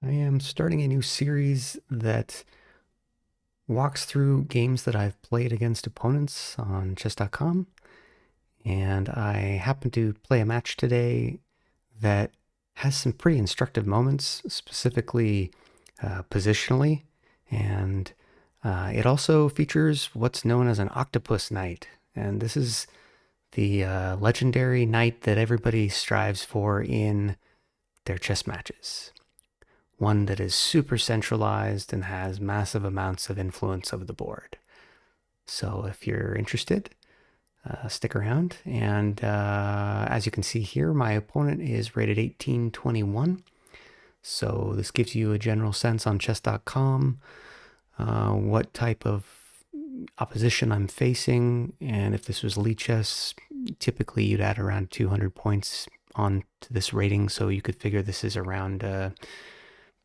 I am starting a new series that walks through games that I've played against opponents on chess.com. And I happened to play a match today that has some pretty instructive moments, specifically positionally. And it also features what's known as an octopus knight. And this is the legendary knight that everybody strives for in their chess matches. One that is super centralized and has massive amounts of influence over the board. So if you're interested, stick around. And as you can see here, my opponent is rated 1821. So this gives you a general sense on chess.com what type of opposition I'm facing. And if this was Lichess, typically you'd add around 200 points on to this rating. So you could figure this is around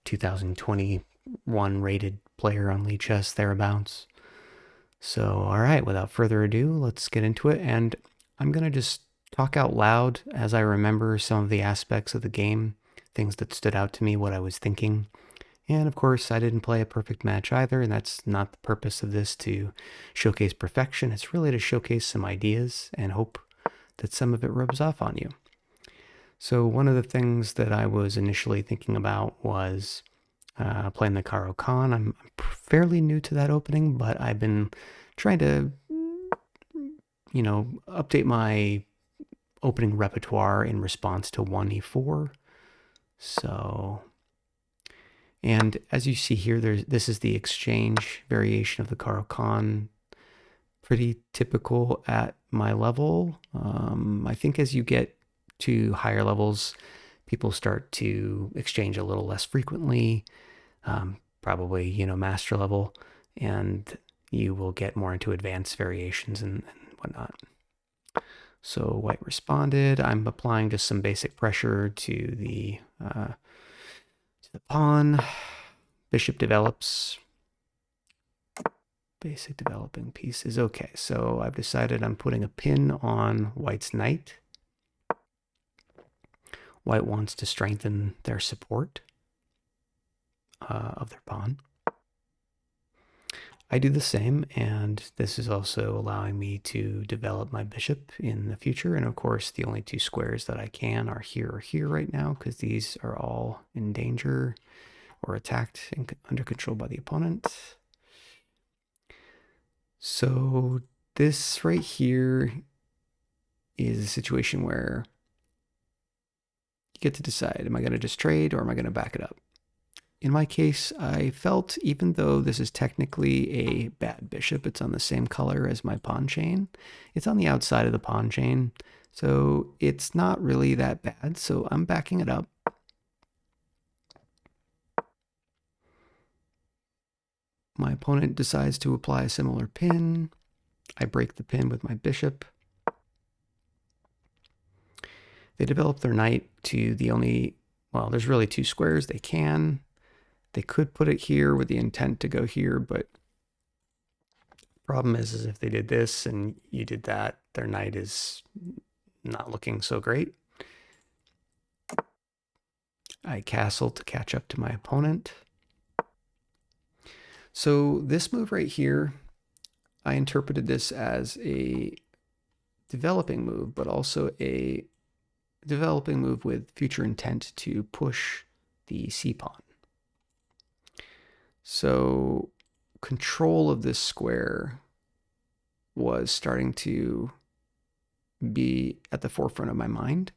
2021 rated player on Lichess, thereabouts. So, all right, without further ado, let's get into it. And I'm going to just talk out loud as I remember some of the aspects of the game, things that stood out to me, what I was thinking. And of course, I didn't play a perfect match either, and that's not the purpose of this to showcase perfection. It's really to showcase some ideas and hope that some of it rubs off on you. So, one of the things that I was initially thinking about was playing the Caro-Kann. I'm fairly new to that opening, but I've been trying to, update my opening repertoire in response to 1e4. So, and as you see here, this is the exchange variation of the Caro-Kann. Pretty typical at my level. I think as you get to higher levels, people start to exchange a little less frequently, probably, master level, and you will get more into advanced variations and whatnot. So white responded. I'm applying just some basic pressure to the pawn. Bishop develops. Basic developing pieces. Okay, so I've decided I'm putting a pin on white's knight. White wants to strengthen their support of their pawn. I do the same, and this is also allowing me to develop my bishop in the future. And of course, the only two squares that I can are here or here right now, because these are all in danger or attacked and under control by the opponent. So this right here is a situation where you get to decide, am I going to just trade or am I going to back it up? In my case, I felt even though this is technically a bad bishop, it's on the same color as my pawn chain. It's on the outside of the pawn chain, so it's not really that bad. So I'm backing it up. My opponent decides to apply a similar pin. I break the pin with my bishop. They develop their knight to the only, well, there's really two squares they can. They could put it here with the intent to go here, but the problem is if they did this and you did that, their knight is not looking so great. I castle to catch up to my opponent. So this move right here, I interpreted this as a developing move, but also a developing move with future intent to push the c-pawn. So control of this square was starting to be at the forefront of my mind.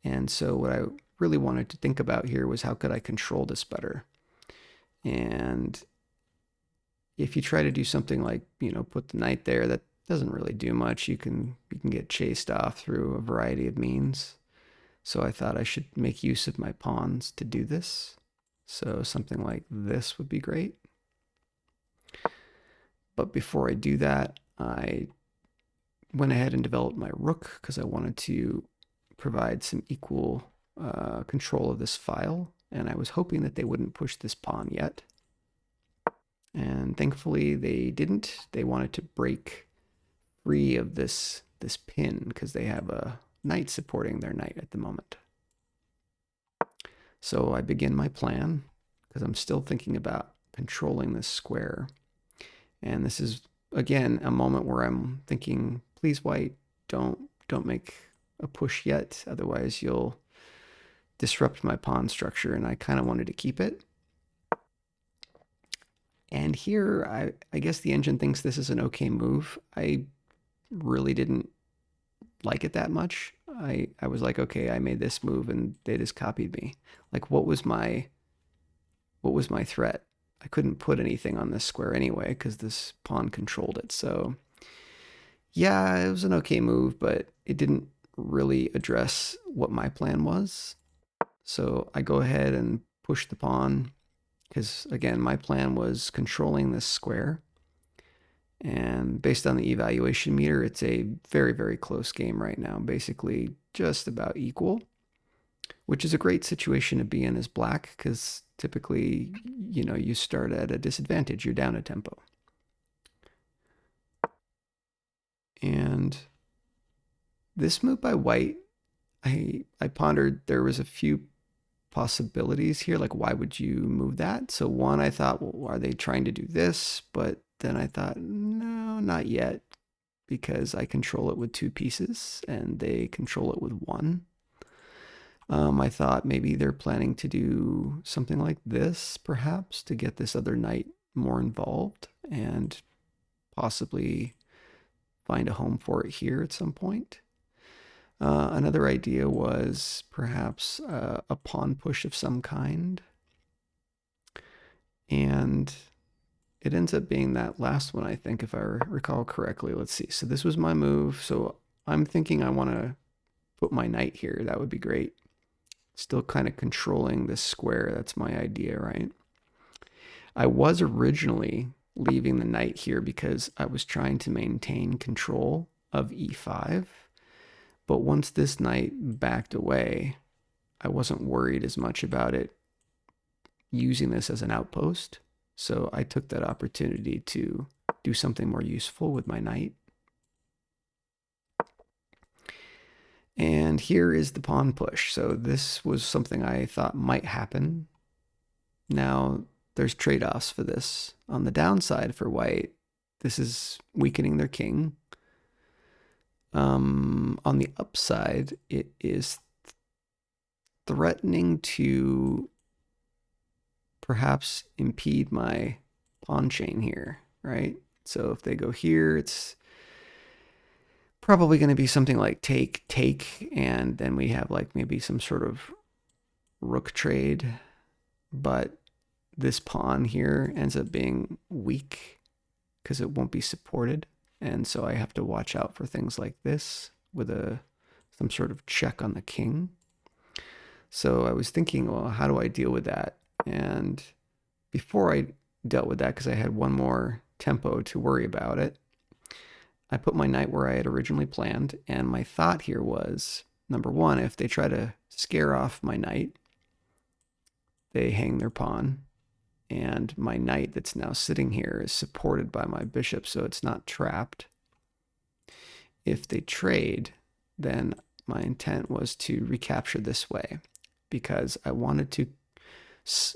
And so what I really wanted to think about here was how could I control this better? And if you try to do something like, put the knight there, that doesn't really do much. You can get chased off through a variety of means. So I thought I should make use of my pawns to do this. So something like this would be great. But before I do that, I went ahead and developed my rook because I wanted to provide some equal control of this file. And I was hoping that they wouldn't push this pawn yet. And thankfully they didn't. They wanted to break free of this pin because they have a knight supporting their knight at the moment. So I begin my plan. because I'm still thinking about controlling this square. And this is, again, a moment where I'm thinking, please, white, don't make a push yet. Otherwise, you'll disrupt my pawn structure, and I kind of wanted to keep it. And here, I guess the engine thinks this is an okay move. I really didn't like it that much. I was like, okay, I made this move and they just copied me. Like, what was my threat? I couldn't put anything on this square anyway because this pawn controlled it. So yeah, it was an okay move, but it didn't really address what my plan was. So I go ahead and push the pawn because, again, my plan was controlling this square. And based on the evaluation meter, it's a very, very close game right now, basically just about equal, which is a great situation to be in as black because typically, you start at a disadvantage. You're down a tempo. And this move by white, I pondered there was a few possibilities here. Like, why would you move that? So one, I thought, well, are they trying to do this? But then I thought, no, not yet, because I control it with 2 pieces and they control it with 1. I thought maybe they're planning to do something like this, perhaps, to get this other knight more involved and possibly find a home for it here at some point. Another idea was perhaps a pawn push of some kind. And it ends up being that last one, I think, if I recall correctly. Let's see. So this was my move. So I'm thinking I want to put my knight here. That would be great. Still kind of controlling this square. That's my idea, right? I was originally leaving the knight here because I was trying to maintain control of e5. But once this knight backed away, I wasn't worried as much about it using this as an outpost. So I took that opportunity to do something more useful with my knight. And here is the pawn push. So this was something I thought might happen. Now, there's trade-offs for this. On the downside for white, this is weakening their king. On the upside, it is threatening to perhaps impede my pawn chain here, right? So if they go here, it's probably going to be something like take, take, and then we have like maybe some sort of rook trade. But this pawn here ends up being weak because it won't be supported. And so I have to watch out for things like this with some sort of check on the king. So I was thinking, well, how do I deal with that? And before I dealt with that, because I had one more tempo to worry about it, I put my knight where I had originally planned. And my thought here was, number one, if they try to scare off my knight, they hang their pawn. And my knight that's now sitting here is supported by my bishop, so it's not trapped. If they trade, then my intent was to recapture this way because I wanted to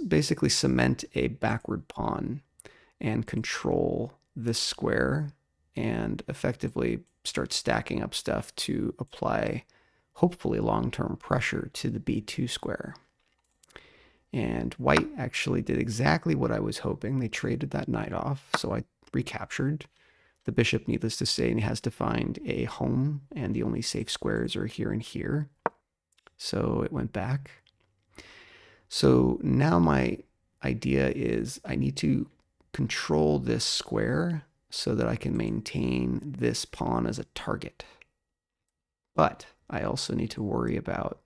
basically cement a backward pawn and control this square and effectively start stacking up stuff to apply, hopefully, long-term pressure to the b2 square. And white actually did exactly what I was hoping. They traded that knight off, so I recaptured the bishop, needless to say, and he has to find a home, and the only safe squares are here and here. So it went back. So now my idea is I need to control this square so that I can maintain this pawn as a target. But I also need to worry about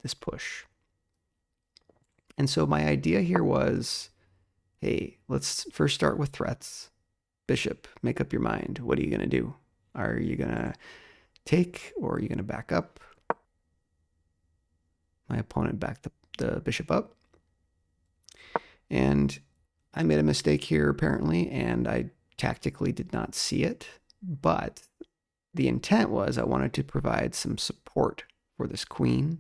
this push. And so my idea here was, hey, let's first start with threats. Bishop, make up your mind. What are you going to do? Are you going to take or are you going to back up? My opponent backed the bishop up. And I made a mistake here apparently, and I tactically did not see it. But the intent was I wanted to provide some support for this queen.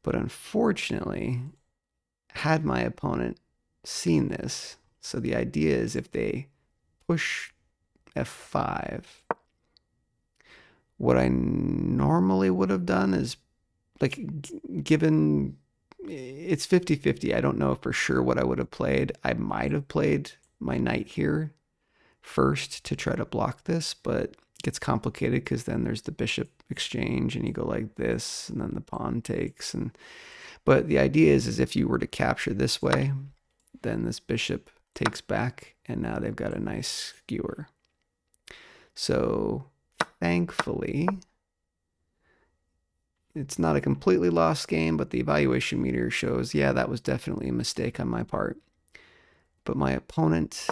But unfortunately, had my opponent seen this, so the idea is if they push f5, what I normally would have done is, like, given it's 50-50, I don't know for sure what I would have played. I might have played my knight here first to try to block this, but it gets complicated because then there's the bishop exchange and you go like this and then the pawn takes. But the idea is if you were to capture this way, then this bishop takes back and now they've got a nice skewer. So thankfully, it's not a completely lost game, but the evaluation meter shows, yeah, that was definitely a mistake on my part. But my opponent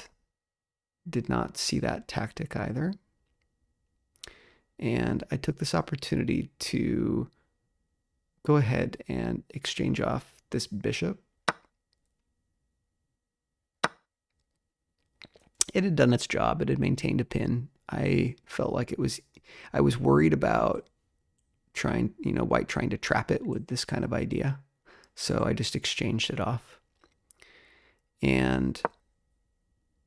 did not see that tactic either. And I took this opportunity to go ahead and exchange off this bishop. It had done its job. It had maintained a pin. I felt like I was worried about white trying to trap it with this kind of idea. So I just exchanged it off. And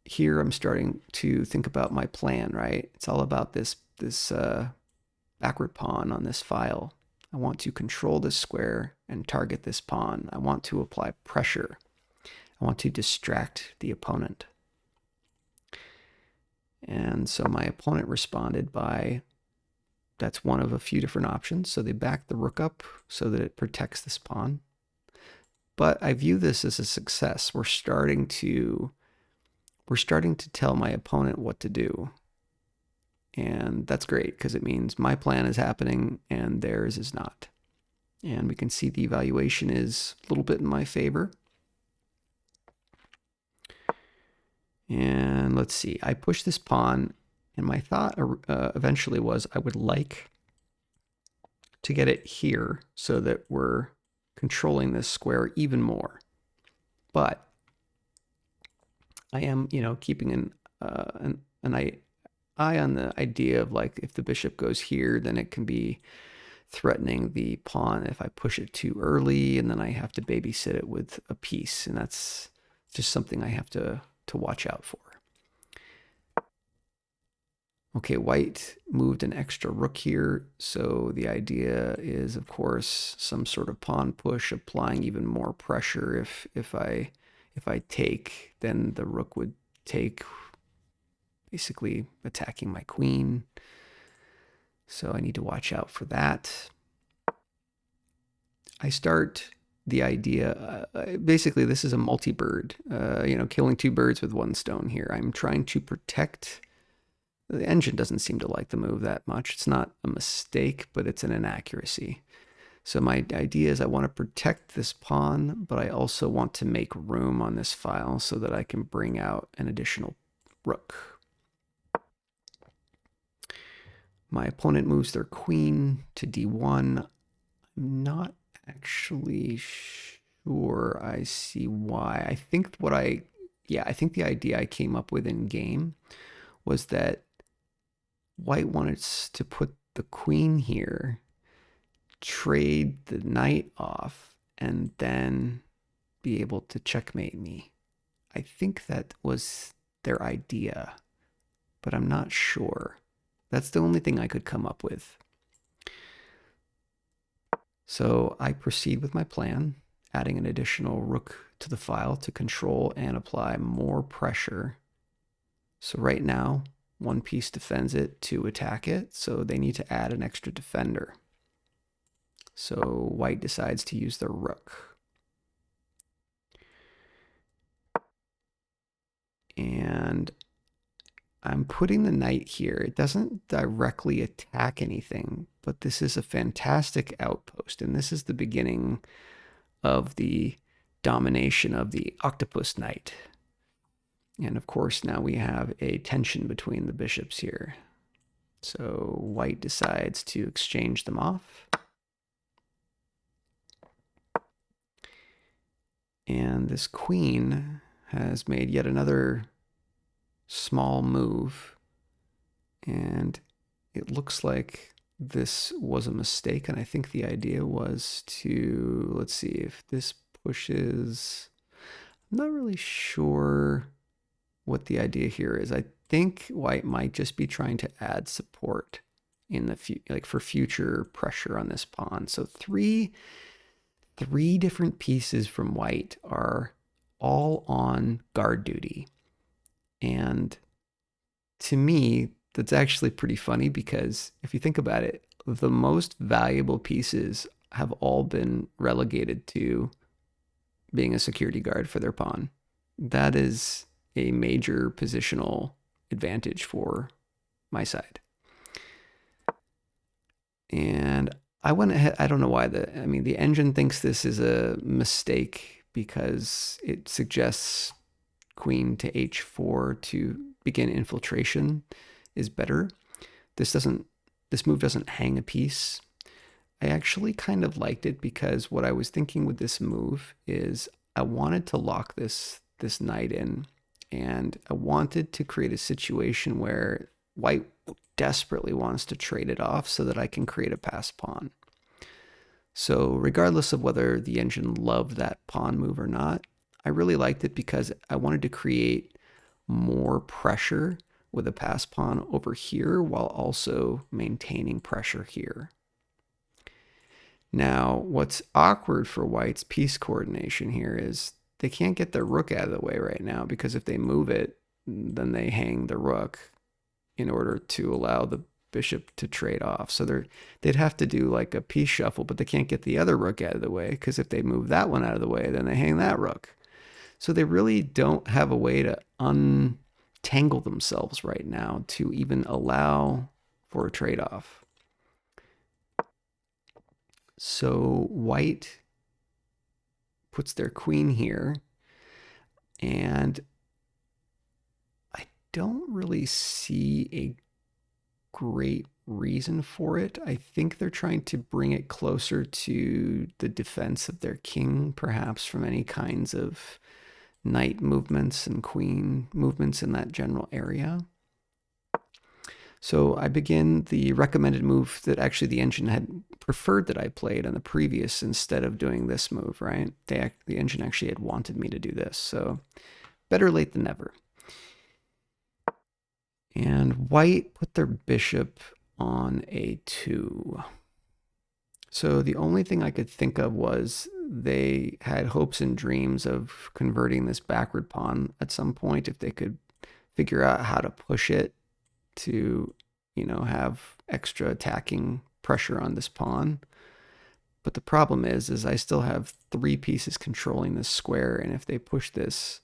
here I'm starting to think about my plan, right? It's all about this backward pawn on this file. I want to control this square and target this pawn. I want to apply pressure. I want to distract the opponent. And so my opponent responded by, that's one of a few different options. So they backed the rook up so that it protects this pawn. But I view this as a success. We're starting to tell my opponent what to do. And that's great because it means my plan is happening and theirs is not. And we can see the evaluation is a little bit in my favor. And let's see, I pushed this pawn, and my thought eventually was I would like to get it here so that we're controlling this square even more. But I am, keeping an eye on the idea of, like, if the bishop goes here, then it can be threatening the pawn if I push it too early, and then I have to babysit it with a piece, and that's just something I have to watch out for. Okay, white moved an extra rook here, so the idea is, of course, some sort of pawn push, applying even more pressure. If I take, then the rook would take, basically attacking my queen. So I need to watch out for that. I start the idea, basically this is a multi-bird, killing two birds with one stone here. I'm trying to protect. The engine doesn't seem to like the move that much. It's not a mistake, but it's an inaccuracy. So my idea is I want to protect this pawn, but I also want to make room on this file so that I can bring out an additional rook. My opponent moves their queen to d1. I'm not actually sure I see why. I think the idea I came up with in game was that white wanted to put the queen here, trade the knight off, and then be able to checkmate me. I think that was their idea, but I'm not sure. That's the only thing I could come up with. So I proceed with my plan, adding an additional rook to the file to control and apply more pressure. So right now, one piece defends it, two attack it, so they need to add an extra defender. So white decides to use their rook. And I'm putting the knight here. It doesn't directly attack anything, but this is a fantastic outpost, and this is the beginning of the domination of the octopus knight. And of course, now we have a tension between the bishops here. So white decides to exchange them off. And this queen has made yet another small move. And it looks like this was a mistake. And I think the idea was to, let's see, if this pushes, I'm not really sure what the idea here is. I think white might just be trying to add support in the like for future pressure on this pawn. So three different pieces from white are all on guard duty. And to me, that's actually pretty funny because if you think about it, the most valuable pieces have all been relegated to being a security guard for their pawn. That is a major positional advantage for my side. And I went ahead, I don't know why the engine thinks this is a mistake because it suggests queen to h4 to begin infiltration is better. This move doesn't hang a piece. I actually kind of liked it because what I was thinking with this move is I wanted to lock this knight in, and I wanted to create a situation where white desperately wants to trade it off so that I can create a passed pawn. So regardless of whether the engine loved that pawn move or not, I really liked it because I wanted to create more pressure with a passed pawn over here while also maintaining pressure here. Now, what's awkward for white's piece coordination here is they can't get their rook out of the way right now because if they move it, then they hang the rook in order to allow the bishop to trade off. So they'd have to do like a piece shuffle, but they can't get the other rook out of the way because if they move that one out of the way, then they hang that rook. So they really don't have a way to untangle themselves right now to even allow for a trade-off. So white puts their queen here, and I don't really see a great reason for it. I think they're trying to bring it closer to the defense of their king, perhaps from any kinds of knight movements and queen movements in that general area. So I begin the recommended move that actually the engine had preferred that I played on the previous instead of doing this move, right? The engine actually had wanted me to do this, so better late than never. And white put their bishop on a2. So the only thing I could think of was they had hopes and dreams of converting this backward pawn at some point if they could figure out how to push it to, have extra attacking pressure on this pawn. But the problem is I still have 3 pieces controlling this square, and if they push this,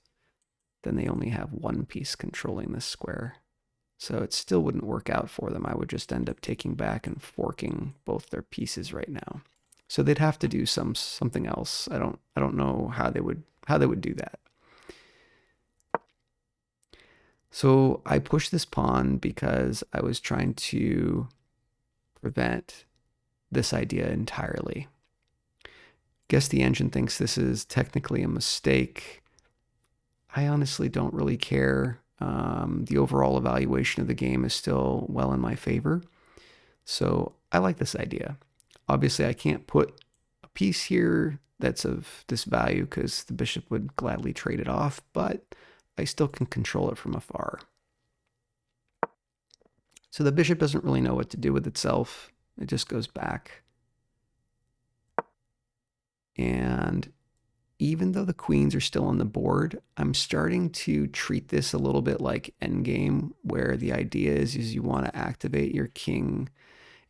then they only have 1 piece controlling this square. So it still wouldn't work out for them. I would just end up taking back and forking both their pieces right now. So they'd have to do something else. I don't know how they would do that. So I pushed this pawn because I was trying to prevent this idea entirely. Guess the engine thinks this is technically a mistake. I honestly don't really care. The overall evaluation of the game is still well in my favor. So I like this idea. Obviously, I can't put a piece here that's of this value because the bishop would gladly trade it off, but I still can control it from afar. So the bishop doesn't really know what to do with itself. It just goes back. And even though the queens are still on the board, I'm starting to treat this a little bit like endgame, where the idea is you want to activate your king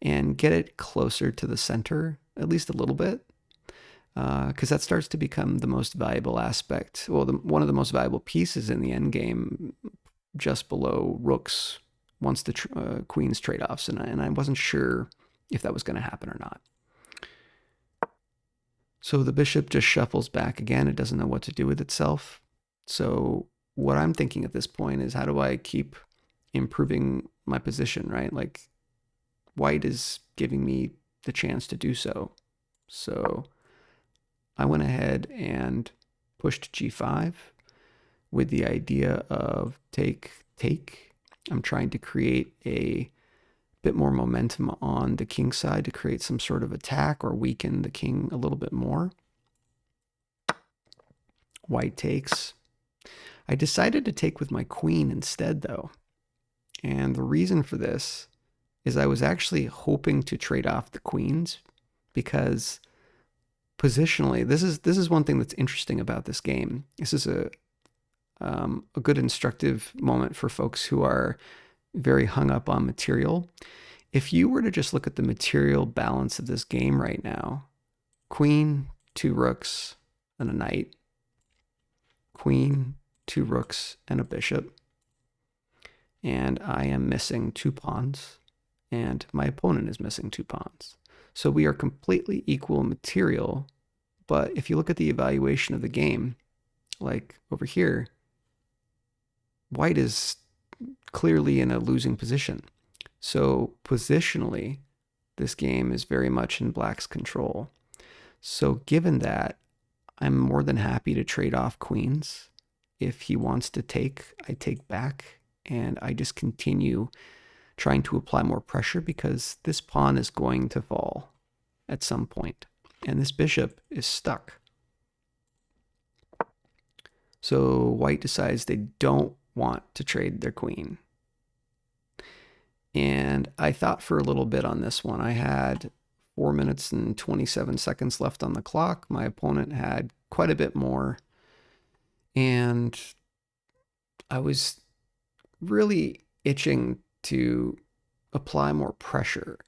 and get it closer to the center, at least a little bit, because that starts to become the most valuable aspect. Well, one of the most valuable pieces in the endgame, just below rooks, once the queens trade-offs, and I wasn't sure if that was going to happen or not. So the bishop just shuffles back again. It doesn't know what to do with itself. So what I'm thinking at this point is, how do I keep improving my position, right? Like, white is giving me the chance to do so. So I went ahead and pushed g5 with the idea of take. I'm trying to create a bit more momentum on the king side to create some sort of attack or weaken the king a little bit more. White takes. I decided to take with my queen instead, though. And the reason for this is I was actually hoping to trade off the queens because positionally, this is one thing that's interesting about this game. This is a good instructive moment for folks who are very hung up on material. If you were to just look at the material balance of this game right now, queen, 2 rooks, and a knight, queen, 2 rooks, and a bishop, and I am missing 2 pawns, and my opponent is missing 2 pawns. So we are completely equal material, but if you look at the evaluation of the game, like over here, white is clearly in a losing position. So positionally, this game is very much in black's control. So given that, I'm more than happy to trade off queens. If he wants to take, I take back, and I just continue trying to apply more pressure because this pawn is going to fall at some point, and this bishop is stuck. So white decides they don't want to trade their queen. And I thought for a little bit on this one. I had 4 minutes and 27 seconds left on the clock. My opponent had quite a bit more. And I was really itching to apply more pressure.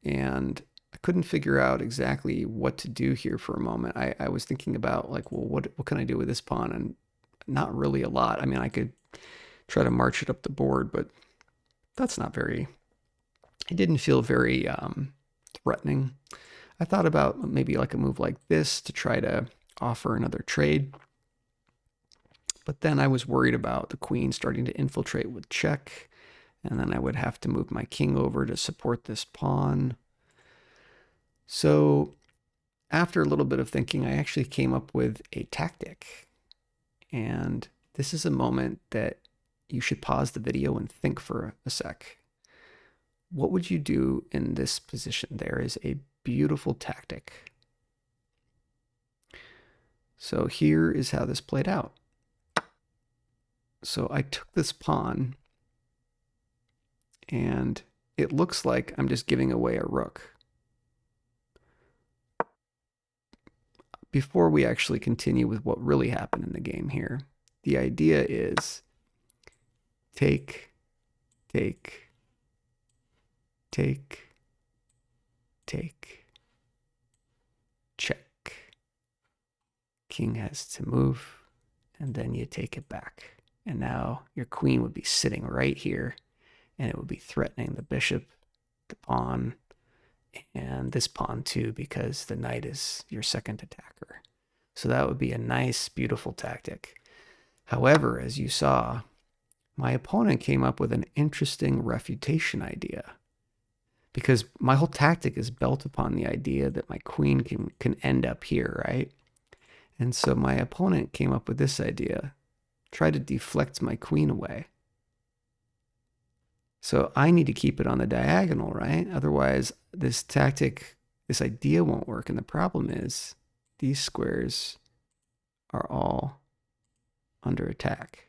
And I couldn't figure out exactly what to do here for a moment. I was thinking about like, well, what can I do with this pawn? And not really a lot. I mean, I could try to march it up the board, but that's not very, it didn't feel very threatening. I thought about maybe like a move like this to try to offer another trade. But then I was worried about the queen starting to infiltrate with check, and then I would have to move my king over to support this pawn. So after a little bit of thinking, I actually came up with a tactic. And this is a moment that you should pause the video and think for a sec. What would you do in this position? There is a beautiful tactic. So here is how this played out. So I took this pawn, and it looks like I'm just giving away a rook. Before we actually continue with what really happened in the game here, the idea is take, take, take, take, check. King has to move, and then you take it back. And now your queen would be sitting right here, and it would be threatening the bishop, the pawn, and this pawn too, because the knight is your second attacker. So that would be a nice, beautiful tactic. However, as you saw, my opponent came up with an interesting refutation idea, because my whole tactic is built upon the idea that my queen can end up here, right? And so my opponent came up with this idea. Try to deflect my queen away. So I need to keep it on the diagonal, right? Otherwise, this tactic, this idea won't work. And the problem is these squares are all under attack.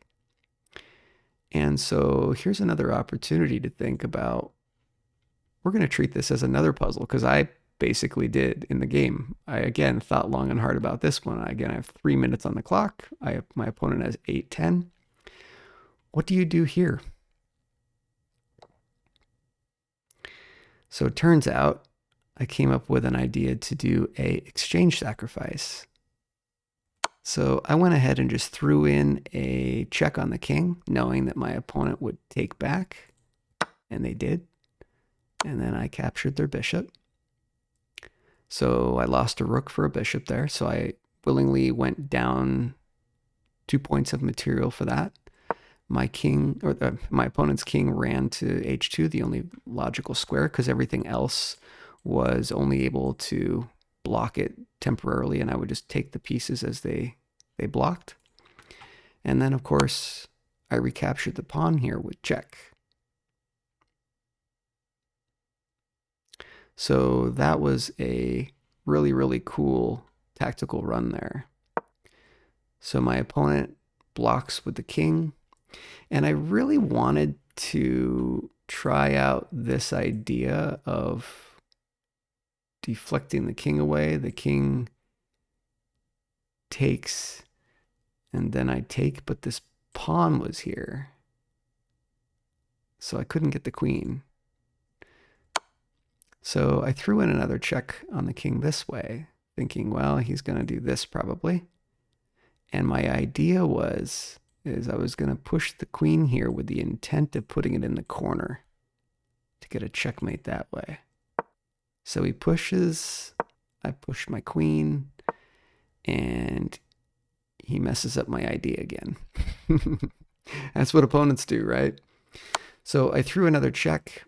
And so here's another opportunity to think about, we're going to treat this as another puzzle, because I basically did in the game. I, again, thought long and hard about this one. Again, I have 3 minutes on the clock. My opponent has 8-10. What do you do here? So it turns out I came up with an idea to do a exchange sacrifice. So I went ahead and just threw in a check on the king, knowing that my opponent would take back, and they did. And then I captured their bishop. So I lost a rook for a bishop there. So I willingly went down 2 points of material for that. My king, or my opponent's king, ran to h2, the only logical square, because everything else was only able to block it temporarily, and I would just take the pieces as they blocked. And then, of course, I recaptured the pawn here with check. So that was a really, really cool tactical run there. So my opponent blocks with the king, and I really wanted to try out this idea of deflecting the king away. The king takes, and then I take, but this pawn was here, so I couldn't get the queen. So I threw in another check on the king this way, thinking, well, he's going to do this probably. And my idea is I was going to push the queen here with the intent of putting it in the corner to get a checkmate that way. So he pushes, I push my queen, and he messes up my idea again. That's what opponents do, right? So I threw another check.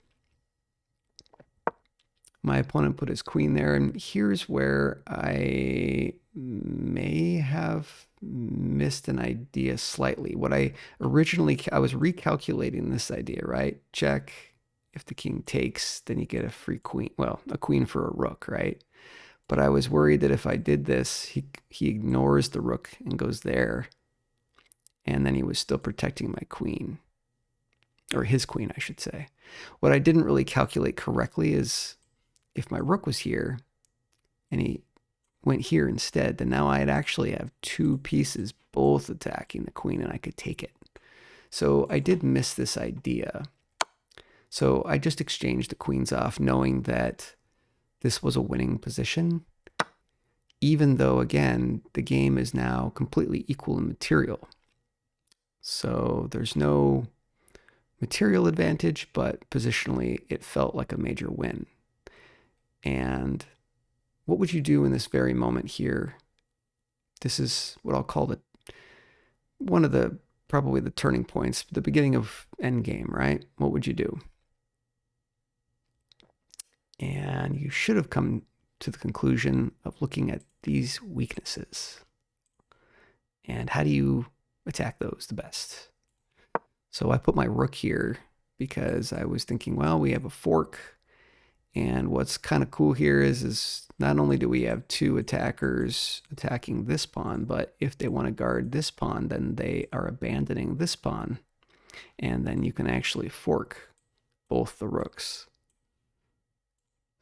My opponent put his queen there, and here's where I may have missed an idea slightly. What I was recalculating this idea, right? Check. If the king takes, then you get a free queen. Well, a queen for a rook, right? But I was worried that if I did this, he ignores the rook and goes there. And then he was still protecting my queen. Or his queen, I should say. What I didn't really calculate correctly is if my rook was here and he went here instead, then now I'd actually have two pieces both attacking the queen and I could take it. So I did miss this idea. So I just exchanged the queens off knowing that this was a winning position, even though, again, the game is now completely equal in material. So there's no material advantage, but positionally it felt like a major win. And what would you do in this very moment here? This is what I'll call one of the probably the turning points, the beginning of endgame, right? What would you do? And you should have come to the conclusion of looking at these weaknesses. And how do you attack those the best? So I put my rook here because I was thinking, well, we have a fork. And what's kind of cool here is not only do we have two attackers attacking this pawn, but if they want to guard this pawn, then they are abandoning this pawn. And then you can actually fork both the rooks.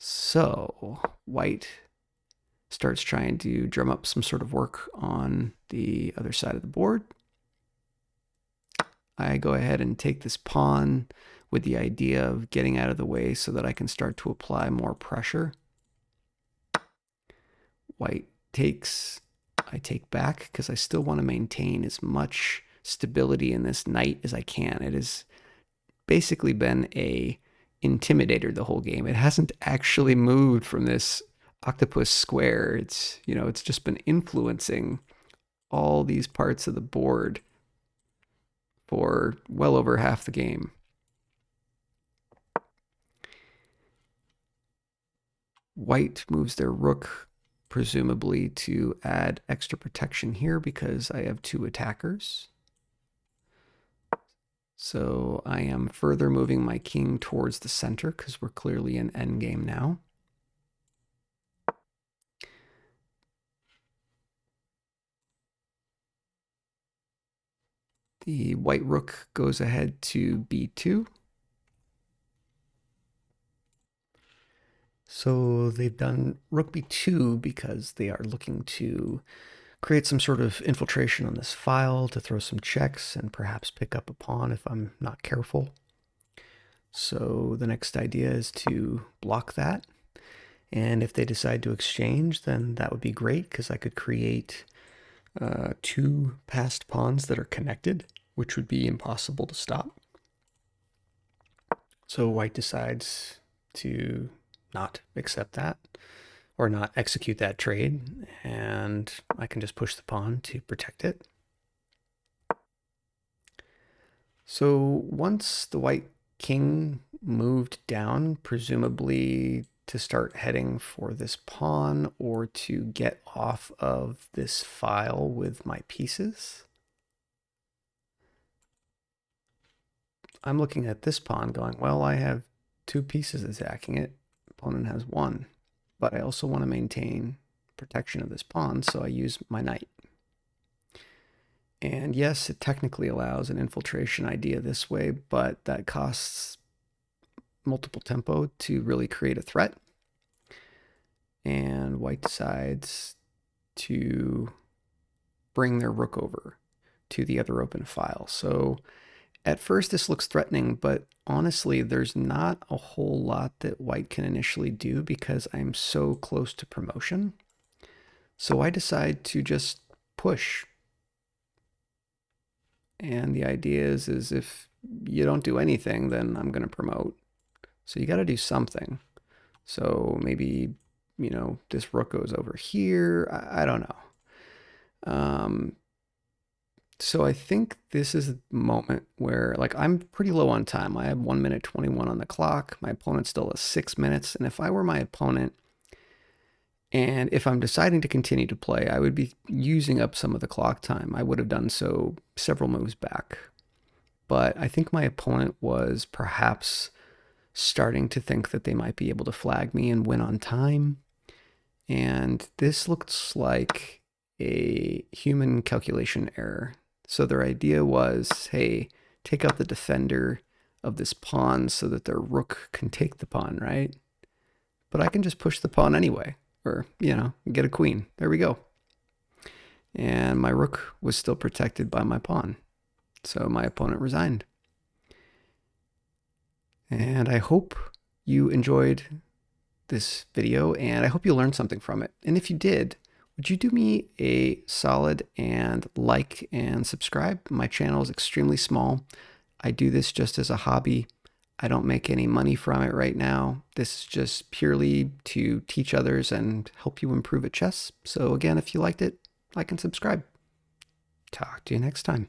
So white starts trying to drum up some sort of work on the other side of the board. I go ahead and take this pawn with the idea of getting out of the way so that I can start to apply more pressure. White takes, I take back because I still want to maintain as much stability in this knight as I can. It has basically been a intimidator the whole game. It hasn't actually moved from this octopus square. It's just been influencing all these parts of the board for well over half the game. White moves their rook, presumably to add extra protection here because I have two attackers. So I am further moving my king towards the center because we're clearly in endgame now. The white rook goes ahead to b2. So they've done rook b2 because they are looking to create some sort of infiltration on this file to throw some checks and perhaps pick up a pawn if I'm not careful. So the next idea is to block that. And if they decide to exchange, then that would be great because I could create two passed pawns that are connected, which would be impossible to stop. So white decides to not accept that or not execute that trade, and I can just push the pawn to protect it. So once the white king moved down, presumably to start heading for this pawn or to get off of this file with my pieces, I'm looking at this pawn going, well, I have two pieces attacking it. Opponent has one, but I also want to maintain protection of this pawn, so I use my knight. And yes, it technically allows an infiltration idea this way, but that costs multiple tempo to really create a threat. And white decides to bring their rook over to the other open file. So at first this looks threatening, but honestly, there's not a whole lot that white can initially do because I'm so close to promotion. So I decide to just push. And the idea is if you don't do anything, then I'm going to promote. So you got to do something. So maybe, this rook goes over here. I don't know. So I think this is a moment where, like, I'm pretty low on time. I have 1 minute 21 on the clock. My opponent still has 6 minutes. And if I were my opponent, and if I'm deciding to continue to play, I would be using up some of the clock time. I would have done so several moves back. But I think my opponent was perhaps starting to think that they might be able to flag me and win on time. And this looks like a human calculation error. So their idea was, hey, take out the defender of this pawn so that their rook can take the pawn, right? But I can just push the pawn anyway, or, get a queen. There we go. And my rook was still protected by my pawn. So my opponent resigned. And I hope you enjoyed this video, and I hope you learned something from it. And if you did, would you do me a solid and like and subscribe? My channel is extremely small. I do this just as a hobby. I don't make any money from it right now. This is just purely to teach others and help you improve at chess. So again, if you liked it, like and subscribe. Talk to you next time.